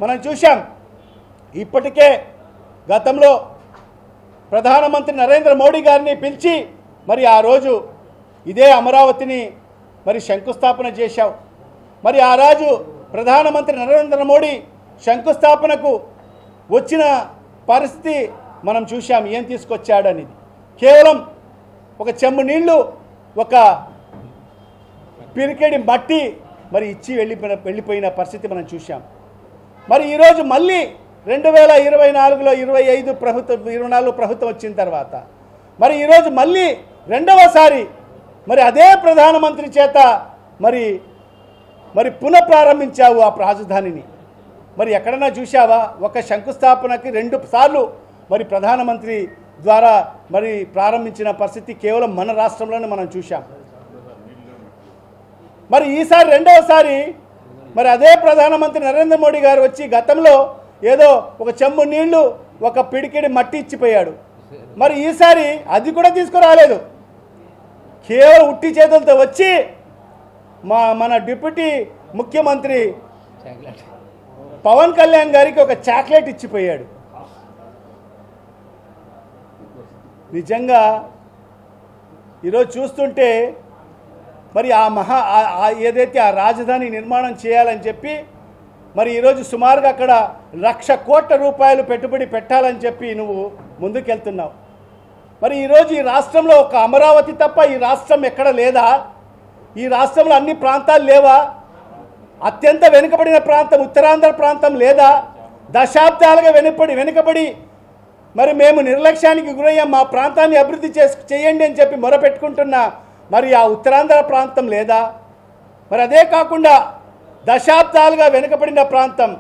మనం చూశాం. ఇప్పటికే గతంలో ప్రధానమంత్రి నరేంద్ర మోడీ గారిని పిలిచి మరి ఆ రోజు ఇదే అమరావతిని మరి శంకుస్థాపన చేశావు. మరి ఆ రోజు ప్రధానమంత్రి నరేంద్ర మోడీ శంకుస్థాపనకు వచ్చిన పరిస్థితి మనం చూశాం. ఏం తీసుకొచ్చాడనేది కేవలం ఒక చెంబు నీళ్లు, ఒక పిరికెడి మట్టి మరి ఇచ్చి వెళ్ళిపోయిన పరిస్థితి మనం చూశాం. మరి ఈరోజు మళ్ళీ 2024లో 24 ప్రభుత్వం వచ్చిన తర్వాత మరి ఈరోజు మళ్ళీ రెండవసారి మరి అదే ప్రధానమంత్రి చేత మరి పునఃప్రారంభించావు ఆ రాజధానిని. మరి ఎక్కడన్నా చూశావా? ఒక శంకుస్థాపనకి 2 సార్లు మరి ప్రధానమంత్రి ద్వారా మరి ప్రారంభించిన పరిస్థితి కేవలం మన రాష్ట్రంలోనే మనం చూశాం. మరి ఈసారి రెండవసారి మరి అదే ప్రధానమంత్రి నరేంద్ర మోడీ గారు వచ్చి గతంలో ఏదో ఒక చెంబు నీళ్లు, ఒక పిడికిడి మట్టి ఇచ్చిపోయాడు. మరి ఈసారి అది కూడా తీసుకురాలేదు. కేవలం ఉట్టి చేతులతో వచ్చి మన డిప్యూటీ ముఖ్యమంత్రి పవన్ కళ్యాణ్ గారికి ఒక చాక్లెట్ ఇచ్చిపోయాడు. నిజంగా ఈరోజు చూస్తుంటే మరి ఏదైతే ఆ రాజధాని నిర్మాణం చేయాలని చెప్పి మరి ఈరోజు సుమారుగా అక్కడ 1,00,000 కోట్ల రూపాయలు పెట్టుబడి పెట్టాలని చెప్పి నువ్వు ముందుకెళ్తున్నావు. మరి ఈరోజు ఈ రాష్ట్రంలో ఒక అమరావతి తప్ప ఈ రాష్ట్రం ఎక్కడ లేదా? ఈ రాష్ట్రంలో అన్ని ప్రాంతాలు లేవా? అత్యంత వెనుకబడిన ప్రాంతం ఉత్తరాంధ్ర ప్రాంతం లేదా? దశాబ్దాలుగా వెనుకబడి మరి మేము నిర్లక్ష్యానికి గురయ్యాం, మా ప్రాంతాన్ని అభివృద్ధి చేయండి అని చెప్పి మొరపెట్టుకుంటున్న మరి ఆ ఉత్తరాంధ్ర ప్రాంతం లేదా? మరి అదే కాకుండా దశాబ్దాలుగా వెనుకబడిన ప్రాంతం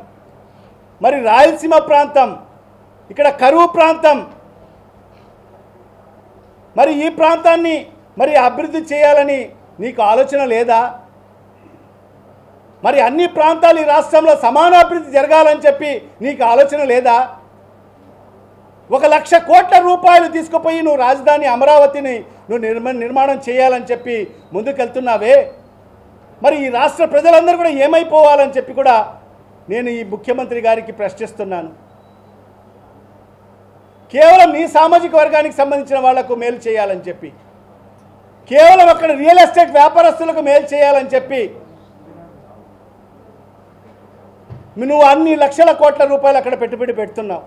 మరి రాయలసీమ ప్రాంతం, ఇక్కడ కరువు ప్రాంతం, మరి ఈ ప్రాంతాన్ని మరి అభివృద్ధి చేయాలని నీకు ఆలోచన లేదా? మరి అన్ని ప్రాంతాలు ఈ రాష్ట్రంలో సమాన అభివృద్ధి జరగాలని చెప్పి నీకు ఆలోచన లేదా? 1,00,000 కోట్ల రూపాయలు తీసుకుపోయి నువ్వు రాజధాని అమరావతిని నువ్వు నిర్మాణం చేయాలని చెప్పి ముందుకెళ్తున్నావే. మరి ఈ రాష్ట్ర ప్రజలందరూ కూడా ఏమైపోవాలని చెప్పి కూడా నేను ఈ ముఖ్యమంత్రి గారికి ప్రశ్నిస్తున్నాను. కేవలం నీ సామాజిక వర్గానికి సంబంధించిన వాళ్లకు మేలు చేయాలని చెప్పి, కేవలం అక్కడ రియల్ ఎస్టేట్ వ్యాపారస్తులకు మేలు చేయాలని చెప్పి నువ్వు అన్ని లక్షల కోట్ల రూపాయలు అక్కడ పెట్టుబడి పెడుతున్నావు.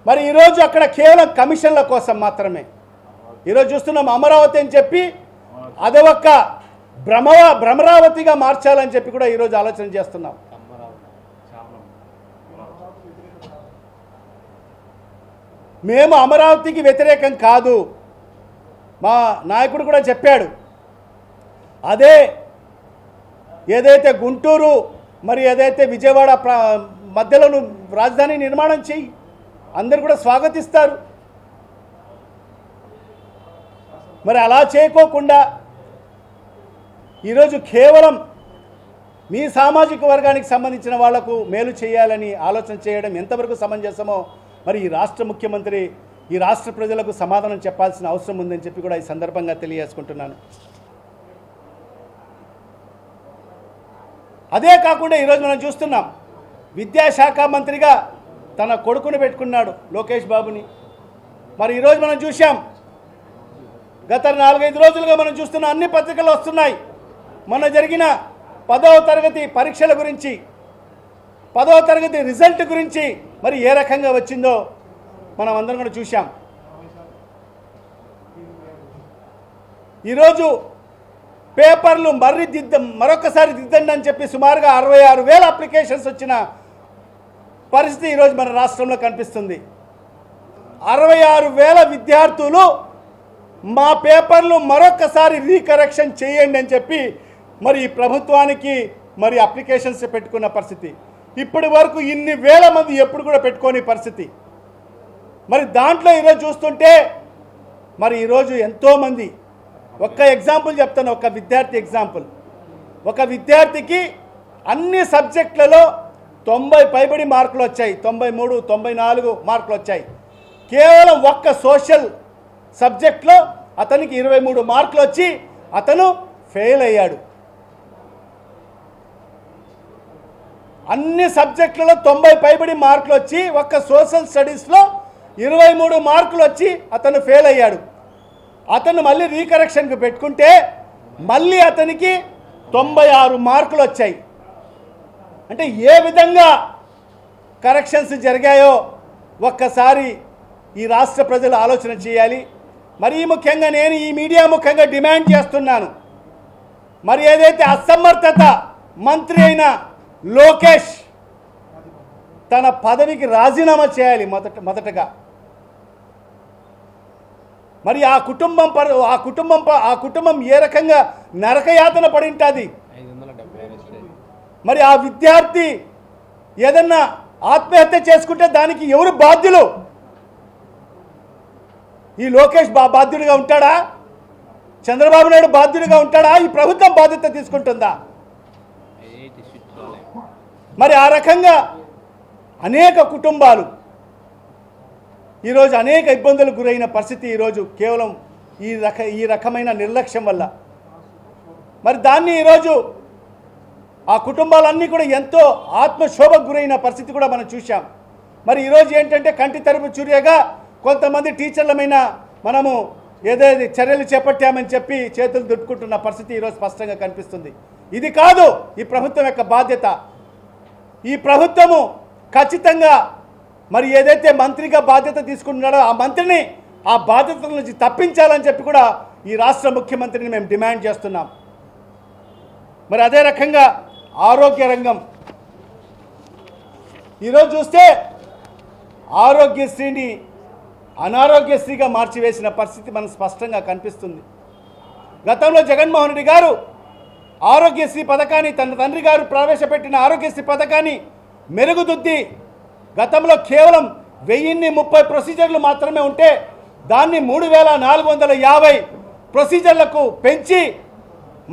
మరి ఈరోజు అక్కడ కేవలం కమిషన్ల కోసం మాత్రమే ఈరోజు చూస్తున్నాం. అమరావతి అని చెప్పి అదే ఒక్క భ్రమరావతిగా మార్చాలని చెప్పి కూడా ఈరోజు ఆలోచన చేస్తున్నాం. మేము అమరావతికి వ్యతిరేకం కాదు. మా నాయకుడు కూడా చెప్పాడు. అదే ఏదైతే గుంటూరు మరి ఏదైతే విజయవాడ మధ్యలో రాజధాని నిర్మాణం చేయి, అందరు కూడా స్వాగతిస్తారు. మరి అలా చేయకోకుండా ఈరోజు కేవలం మీ సామాజిక వర్గానికి సంబంధించిన వాళ్లకు మేలు చేయాలని ఆలోచన చేయడం ఎంతవరకు సమంజసమో మరి ఈ రాష్ట్ర ముఖ్యమంత్రి ఈ రాష్ట్ర ప్రజలకు సమాధానం చెప్పాల్సిన అవసరం ఉందని చెప్పి కూడా ఈ సందర్భంగా తెలియజేసుకుంటున్నాను. అదే కాకుండా ఈరోజు మనం చూస్తున్నాం, విద్యాశాఖ మంత్రిగా తన కొడుకును పెట్టుకున్నాడు లోకేష్ బాబుని. మరి ఈరోజు మనం చూసాం, గత 4-5 రోజులుగా మనం చూస్తున్న అన్ని పత్రికలు వస్తున్నాయి. మొన్న జరిగిన 10వ తరగతి పరీక్షల గురించి, 10వ తరగతి రిజల్ట్ గురించి మరి ఏ రకంగా వచ్చిందో మనం అందరం కూడా చూసాం. ఈరోజు పేపర్లు మరొకసారి దిద్దండి అని చెప్పి సుమారుగా 66,000 అప్లికేషన్స్ వచ్చిన పరిస్థితి ఈరోజు మన రాష్ట్రంలో కనిపిస్తుంది. 66,000 విద్యార్థులు మా పేపర్లు మరొకసారి రీకరెక్షన్ చేయండి అని చెప్పి మరి ప్రభుత్వానికి మరి అప్లికేషన్స్ పెట్టుకున్న పరిస్థితి. ఇప్పటి వరకు ఇన్ని వేల మంది ఎప్పుడు కూడా పెట్టుకోని పరిస్థితి. మరి దాంట్లో ఈరోజు చూస్తుంటే మరి ఈరోజు ఎంతోమంది, ఒక్క ఎగ్జాంపుల్ చెప్తాను, ఒక విద్యార్థి ఎగ్జాంపుల్. ఒక విద్యార్థికి అన్ని సబ్జెక్టులలో 90 పైబడి మార్కులు వచ్చాయి, 93, 94 మార్కులు వచ్చాయి. కేవలం ఒక్క సోషల్ సబ్జెక్ట్లో అతనికి 23 మార్కులు వచ్చి అతను ఫెయిల్ అయ్యాడు. అన్ని సబ్జెక్టులలో 90 పైబడి మార్కులు వచ్చి ఒక్క సోషల్ స్టడీస్లో 23 మార్కులు వచ్చి అతను ఫెయిల్ అయ్యాడు. అతను మళ్ళీ రీకరెక్షన్కి పెట్టుకుంటే మళ్ళీ అతనికి 96 మార్కులు వచ్చాయి. అంటే ఏ విధంగా కరెక్షన్స్ జరిగాయో ఒక్కసారి ఈ రాష్ట్ర ప్రజలు ఆలోచన చేయాలి. మరీ ముఖ్యంగా నేను ఈ మీడియా ముఖ్యంగా డిమాండ్ చేస్తున్నాను, మరి ఏదైతే అసమర్థత మంత్రి అయిన లోకేష్ తన పదవికి రాజీనామా చేయాలి మొదటగా. మరి ఆ కుటుంబం ఏ రకంగా నరకయాతన పడి ఉంటుంది. మరి ఆ విద్యార్థి ఏదన్నా ఆత్మహత్య చేసుకుంటే దానికి ఎవరు బాధ్యులు? ఈ లోకేష్ బాధ్యుడిగా ఉంటాడా? చంద్రబాబు నాయుడు బాధ్యుడిగా ఉంటాడా? ఈ ప్రభుత్వం బాధ్యత తీసుకుంటుందా? మరి ఆ రకంగా అనేక కుటుంబాలు ఈరోజు అనేక ఇబ్బందులకు గురైన పరిస్థితి ఈరోజు కేవలం ఈ రకమైన నిర్లక్ష్యం వల్ల. మరి దాన్ని ఈరోజు ఆ కుటుంబాలన్నీ కూడా ఎంతో ఆత్మశోభకు గురైన పరిస్థితి కూడా మనం చూసాం. మరి ఈరోజు ఏంటంటే కంటి తరుపు చూరియగా కొంతమంది టీచర్లమైన మనము ఏదైతే చర్యలు చేపట్టామని చెప్పి చేతులు దుట్టుకుంటున్న పరిస్థితి ఈరోజు స్పష్టంగా కనిపిస్తుంది. ఇది కాదు ఈ ప్రభుత్వం యొక్క బాధ్యత. ఈ ప్రభుత్వము ఖచ్చితంగా మరి ఏదైతే మంత్రిగా బాధ్యత తీసుకుంటున్నాడో ఆ మంత్రిని ఆ బాధ్యతల నుంచి తప్పించాలని చెప్పి కూడా ఈ రాష్ట్ర ముఖ్యమంత్రిని మేము డిమాండ్ చేస్తున్నాం. మరి అదే రకంగా ఆరోగ్య రంగం ఈరోజు చూస్తే ఆరోగ్యశ్రీని అనారోగ్యశ్రీగా మార్చివేసిన పరిస్థితి మనకు స్పష్టంగా కనిపిస్తుంది. గతంలో జగన్మోహన్ రెడ్డి గారు ఆరోగ్యశ్రీ పథకాన్ని తన తండ్రి గారు ప్రవేశపెట్టిన ఆరోగ్యశ్రీ పథకాన్ని మెరుగుదిద్ది గతంలో కేవలం 1030 ప్రొసీజర్లు మాత్రమే ఉంటే దాన్ని 3450 ప్రొసీజర్లకు పెంచి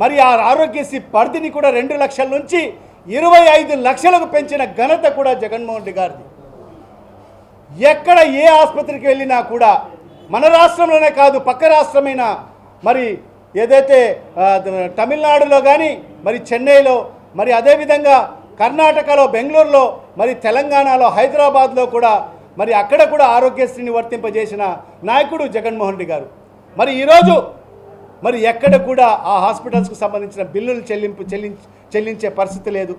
మరి ఆ ఆరోగ్యశ్రీ పరిధిని కూడా 2 లక్షల నుంచి 25 లక్షలకు పెంచిన ఘనత కూడా జగన్మోహన్ రెడ్డి గారిది. ఎక్కడ ఏ ఆసుపత్రికి వెళ్ళినా కూడా మన రాష్ట్రంలోనే కాదు పక్క రాష్ట్రమైన మరి ఏదైతే తమిళనాడులో కానీ మరి చెన్నైలో మరి అదేవిధంగా కర్ణాటకలో బెంగళూరులో మరి తెలంగాణలో హైదరాబాద్లో కూడా మరి అక్కడ కూడా ఆరోగ్యశ్రీని వర్తింపజేసిన నాయకుడు జగన్మోహన్ రెడ్డి గారు. మరి ఈరోజు మరి ఎక్కడ కూడా ఆ హాస్పిటల్స్కు సంబంధించిన బిల్లులు చెల్లించే పరిస్థితి లేదు.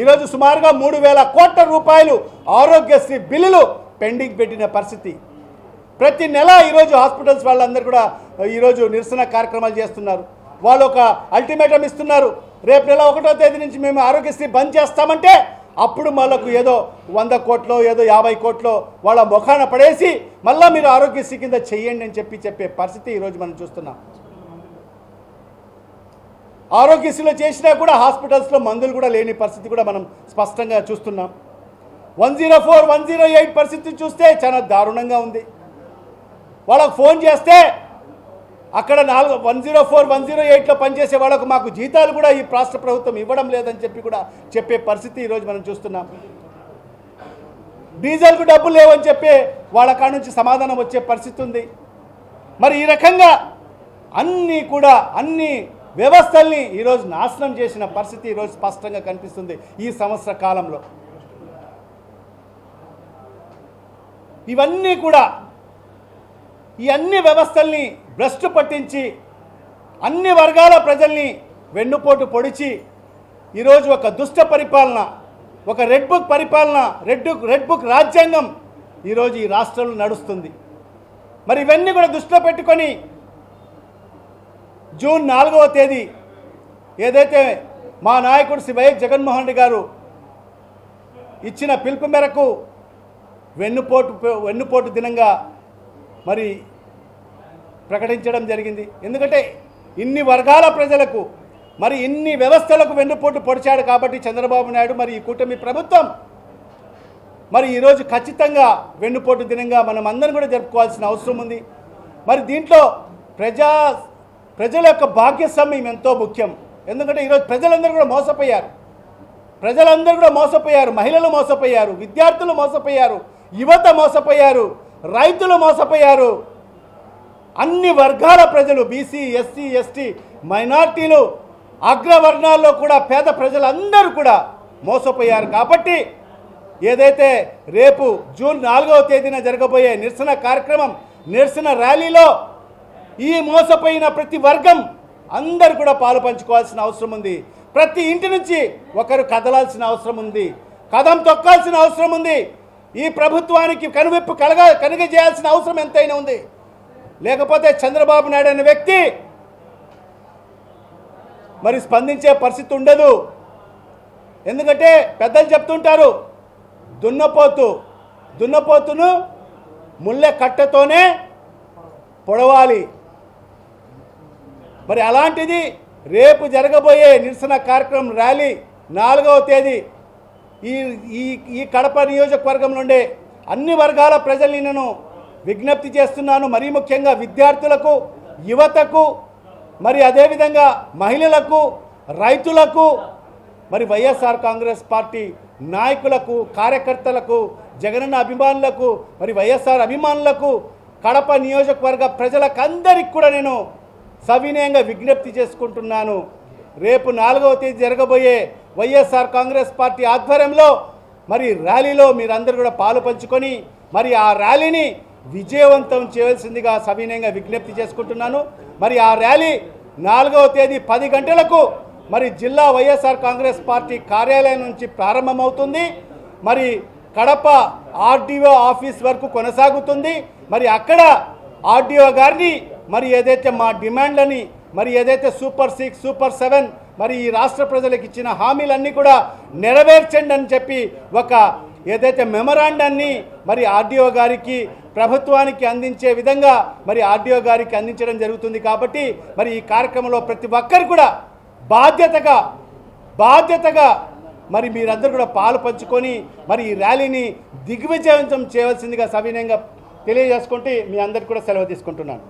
ఈరోజు సుమారుగా 3000 కోట్ల రూపాయలు ఆరోగ్యశ్రీ బిల్లులు పెండింగ్ పెట్టిన పరిస్థితి. ప్రతి నెల ఈరోజు హాస్పిటల్స్ వాళ్ళందరూ కూడా ఈరోజు నిరసన కార్యక్రమాలు చేస్తున్నారు. వాళ్ళు ఒక అల్టిమేటం ఇస్తున్నారు, రేపు నెల 1వ తేదీ నుంచి మేము ఆరోగ్యశ్రీ బంద్ చేస్తామంటే అప్పుడు వాళ్ళకు ఏదో 100 కోట్లో ఏదో 50 కోట్లో వాళ్ళ ముఖాన పడేసి మళ్ళీ మీరు ఆరోగ్యశ్రీ కింద చెయ్యండి అని చెప్పే పరిస్థితి ఈరోజు మనం చూస్తున్నాం. ఆరోగ్యశ్రీలో చేసినా కూడా హాస్పిటల్స్లో మందులు కూడా లేని పరిస్థితి కూడా మనం స్పష్టంగా చూస్తున్నాం. 104, 108 పరిస్థితి చూస్తే చాలా దారుణంగా ఉంది. వాళ్ళకు ఫోన్ చేస్తే అక్కడ 104, 108లో పనిచేసే వాళ్ళకు మాకు జీతాలు కూడా ఈ రాష్ట్ర ప్రభుత్వం ఇవ్వడం లేదని చెప్పే పరిస్థితి ఈరోజు మనం చూస్తున్నాం. డీజిల్కు డబ్బులు లేవని చెప్పి వాళ్ళ కాడ నుంచి సమాధానం వచ్చే పరిస్థితి ఉంది. మరి ఈ రకంగా అన్ని వ్యవస్థల్ని ఈరోజు నాశనం చేసిన పరిస్థితి ఈరోజు స్పష్టంగా కనిపిస్తుంది ఈ సంవత్సర కాలంలో. ఇవన్నీ కూడా ఈ అన్ని వ్యవస్థల్ని భ్రష్టు పట్టించి అన్ని వర్గాల ప్రజల్ని వెన్నుపోటు పొడిచి ఈరోజు ఒక దుష్ట పరిపాలన, ఒక రెడ్ బుక్ పరిపాలన, రెడ్ బుక్ రాజ్యాంగం ఈరోజు ఈ రాష్ట్రంలో నడుస్తుంది. మరి ఇవన్నీ కూడా దృష్టిలో పెట్టుకొని జూన్ 4వ తేదీ ఏదైతే మా నాయకుడు శ్రీ వైఎస్ జగన్మోహన్ రెడ్డి గారు ఇచ్చిన పిలుపు మేరకు వెన్నుపోటు దినంగా మరి ప్రకటించడం జరిగింది. ఎందుకంటే ఇన్ని వర్గాల ప్రజలకు మరి ఇన్ని వ్యవస్థలకు వెన్నుపోటు పొడిచాడు కాబట్టి చంద్రబాబు నాయుడు మరి ఈ కూటమి ప్రభుత్వం మరి ఈరోజు ఖచ్చితంగా వెన్నుపోటు దినంగా మనం అందరం కూడా జరుపుకోవాల్సిన అవసరం ఉంది. మరి దీంట్లో ప్రజల యొక్క భాగస్వామ్యం ఎంతో ముఖ్యం. ఎందుకంటే ఈరోజు ప్రజలందరూ కూడా మోసపోయారు, మహిళలు మోసపోయారు, విద్యార్థులు మోసపోయారు, యువత మోసపోయారు, రైతులు మోసపోయారు, అన్ని వర్గాల ప్రజలు బీసీ, ఎస్సీ, ఎస్టీ, మైనార్టీలు, అగ్రవర్ణాల్లో కూడా పేద ప్రజలందరూ కూడా మోసపోయారు కాబట్టి ఏదైతే రేపు జూన్ 4వ తేదీన జరగబోయే నిరసన కార్యక్రమం, నిరసన ర్యాలీలో ఈ మోసపోయిన ప్రతి వర్గం అందరూ కూడా పాలు పంచుకోవాల్సిన అవసరం ఉంది. ప్రతి ఇంటి నుంచి ఒకరు కదలాల్సిన అవసరం ఉంది, కదం తొక్కాల్సిన అవసరం ఉంది. ఈ ప్రభుత్వానికి కనువిప్పు కలుగజేయాల్సిన అవసరం ఎంతైనా ఉంది. లేకపోతే చంద్రబాబు నాయుడు అనే వ్యక్తి మరి స్పందించే పరిస్థితి ఉండదు. ఎందుకంటే పెద్దలు చెప్తుంటారు, దున్నపోతును ముళ్ళె కట్టతోనే పొడవాలి. మరి అలాంటిది రేపు జరగబోయే నిరసన కార్యక్రమం ర్యాలీ 4వ తేదీ ఈ కడప నియోజకవర్గం నుండే అన్ని వర్గాల ప్రజల్ని నేను విజ్ఞప్తి చేస్తున్నాను. మరీ ముఖ్యంగా విద్యార్థులకు, యువతకు, మరి అదేవిధంగా మహిళలకు, రైతులకు, మరి వైఎస్ఆర్ కాంగ్రెస్ పార్టీ నాయకులకు, కార్యకర్తలకు, జగనన్న అభిమానులకు, మరి వైఎస్ఆర్ అభిమానులకు, కడప నియోజకవర్గ ప్రజలకందరికి కూడా నేను సవినయంగా విజ్ఞప్తి చేసుకుంటున్నాను. రేపు 4వ తేదీ జరగబోయే వైఎస్ఆర్ కాంగ్రెస్ పార్టీ ఆధ్వర్యంలో మరి ర్యాలీలో మీరందరూ కూడా పాలు పంచుకొని మరి ఆ ర్యాలీని విజయవంతం చేయవలసిందిగా సవినయంగా విజ్ఞప్తి చేసుకుంటున్నాను. మరి ఆ ర్యాలీ 4వ తేదీ 10 గంటలకు మరి జిల్లా వైఎస్ఆర్ కాంగ్రెస్ పార్టీ కార్యాలయం నుంచి ప్రారంభమవుతుంది. మరి కడప ఆర్డీఓ ఆఫీస్ వరకు కొనసాగుతుంది. మరి అక్కడ ఆర్డీఓ గారిని మరి ఏదైతే మా డిమాండ్లని, మరి ఏదైతే సూపర్ 6, సూపర్ 7 మరి ఈ రాష్ట్ర ప్రజలకు ఇచ్చిన హామీలన్నీ కూడా నెరవేర్చండి అని చెప్పి ఒక ఏదైతే మెమరాండాన్ని మరి ఆర్డీఓ గారికి, ప్రభుత్వానికి అందించే విధంగా మరి ఆర్డీఓ గారికి అందించడం జరుగుతుంది. కాబట్టి మరి ఈ కార్యక్రమంలో ప్రతి ఒక్కరు కూడా బాధ్యతగా మరి మీరందరూ కూడా పాలు పంచుకొని మరి ఈ ర్యాలీని దిగ్విజయవంతం చేయవలసిందిగా సవినయంగా తెలియజేసుకుంటూ మీ అందరికీ కూడా సెలవు తీసుకుంటున్నాను.